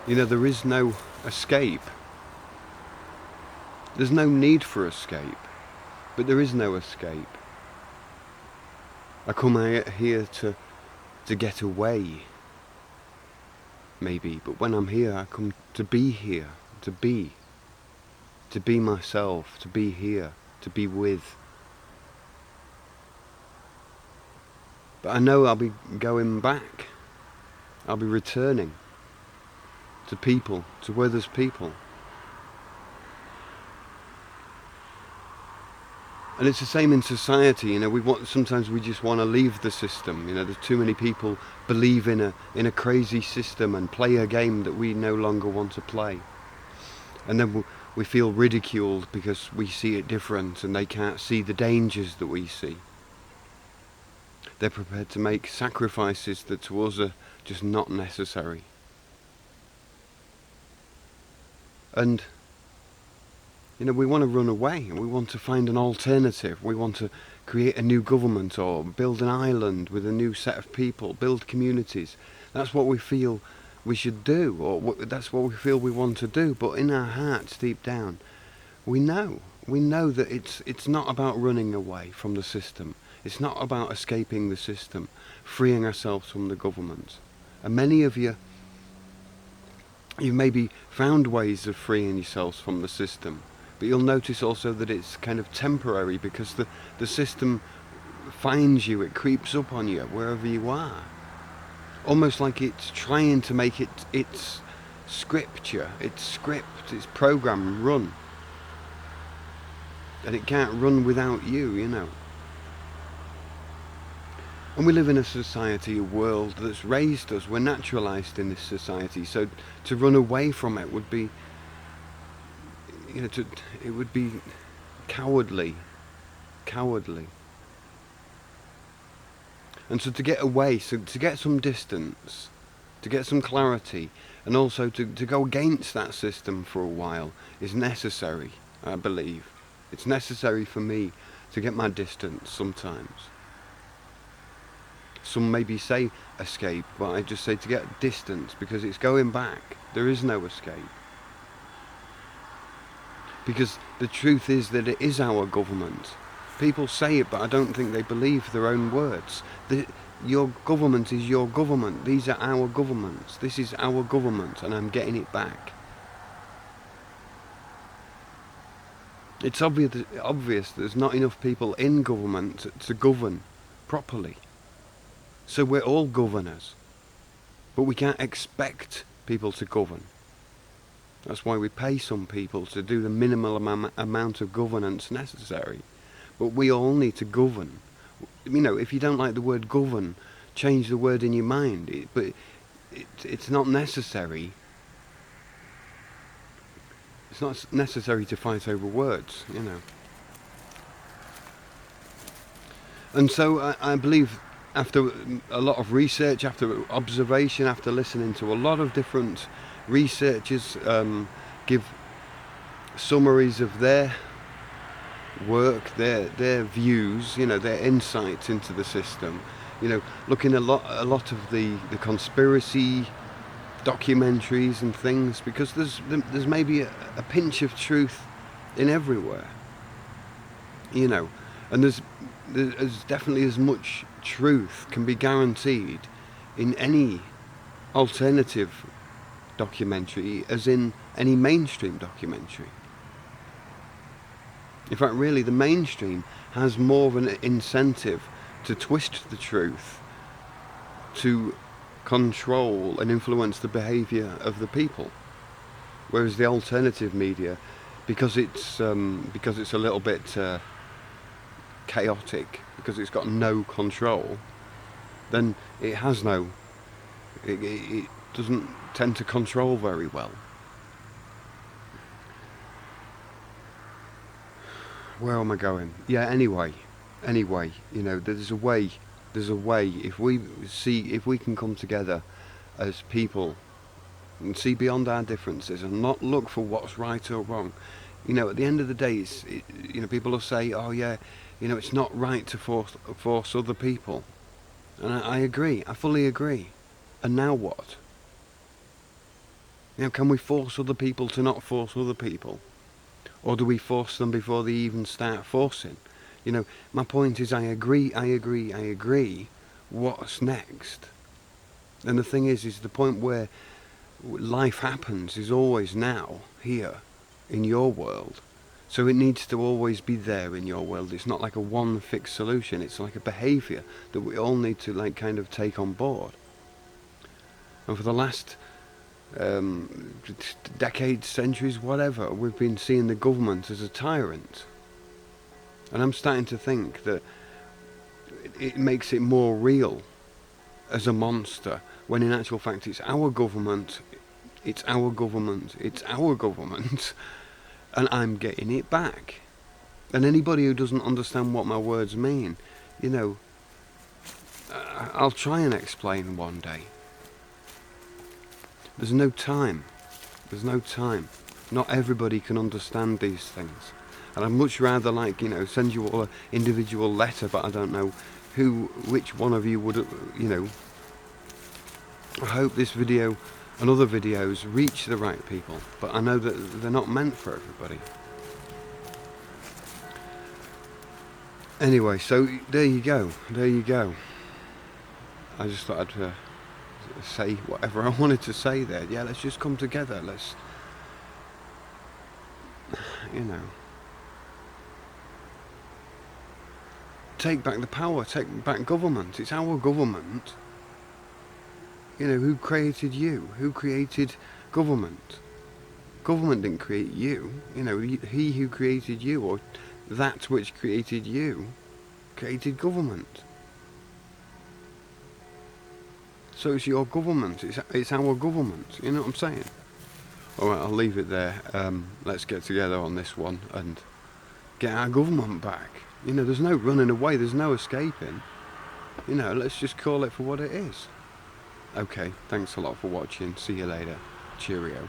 There is no escape. There's no need for escape, but there is no escape. I come out here to get away, maybe, but when I'm here, I come to be here, to be myself, to be here, to be with. But I know I'll be going back. I'll be returning to people, to where there's people. And it's the same in society. Sometimes we just want to leave the system. There's too many people believe in a crazy system and play a game that we no longer want to play. And then we feel ridiculed because we see it different and they can't see the dangers that we see. They're prepared to make sacrifices that to us are just not necessary. And we want to run away, and we want to find an alternative. We want to create a new government or build an island with a new set of people, build communities. That's what we feel we should do, or that's what we feel we want to do. But in our hearts, deep down, we know that it's not about running away from the system. It's not about escaping the system, freeing ourselves from the government. And many of you've maybe found ways of freeing yourselves from the system. But you'll notice also that it's kind of temporary, because the system finds you, it creeps up on you wherever you are. Almost like it's trying to make its scripture, its program run. And it can't run without you. And we live in a society, a world that's raised us. We're naturalised in this society. So to run away from it would be it would be cowardly. And so to get away, to get some distance, to get some clarity, and also to go against that system for a while is necessary, I believe. It's necessary for me to get my distance sometimes. Some maybe say escape, but I just say to get distance, because it's going back. There is no escape. Because the truth is that it is our government. People say it, but I don't think they believe their own words. Your government is your government. These are our governments. This is our government, and I'm getting it back. It's obvious there's not enough people in government to govern properly. So we're all governors. But we can't expect people to govern. That's why we pay some people to do the minimal amount of governance necessary. But we all need to govern. If you don't like the word govern, change the word in your mind. But it's not necessary. It's not necessary to fight over words, And so I believe, after a lot of research, after observation, after listening to a lot of different researchers give summaries of their work, their views, their insights into the system, looking a lot of the conspiracy documentaries and things, because there's maybe a pinch of truth in everywhere, and there's definitely as much truth can be guaranteed in any alternative documentary as in any mainstream documentary. In fact, really, the mainstream has more of an incentive to twist the truth, to control and influence the behaviour of the people, whereas the alternative media, because it's a little bit chaotic, because it's got no control, then it doesn't tend to control very well. Where am I going? Yeah, anyway, there's a way, if we can come together as people and see beyond our differences and not look for what's right or wrong. At the end of the day, people will say, oh yeah, it's not right to force other people. And I agree, I fully agree. And now what? You know, can we force other people to not force other people? Or do we force them before they even start forcing? You know, my point is I agree. What's next? And the thing is the point where life happens is always now, here, in your world. So it needs to always be there in your world. It's not like a one fixed solution. It's like a behaviour that we all need to like kind of take on board. And for the last decades, centuries, whatever, we've been seeing the government as a tyrant. And I'm starting to think that it makes it more real as a monster, when in actual fact it's our government, it's our government, it's our government, and I'm getting it back. And anybody who doesn't understand what my words mean, you know, I'll try and explain one day. There's no time. There's no time. Not everybody can understand these things. And I'd much rather, like, you know, send you all an individual letter, but I don't know which one of you would, you know. I hope this video and other videos reach the right people, but I know that they're not meant for everybody. Anyway, so there you go. There you go. I just thought I'd say whatever I wanted to say there. Yeah, let's just come together. Let's, you know, take back the power, take back government. It's our government. You know, who created you? Who created government? Government didn't create you. You know, he who created you, or that which created you, created government. So it's your government, it's our government, you know what I'm saying? Alright, I'll leave it there. Let's get together on this one and get our government back. You know, there's no running away, there's no escaping. You know, let's just call it for what it is. Okay, thanks a lot for watching. See you later. Cheerio.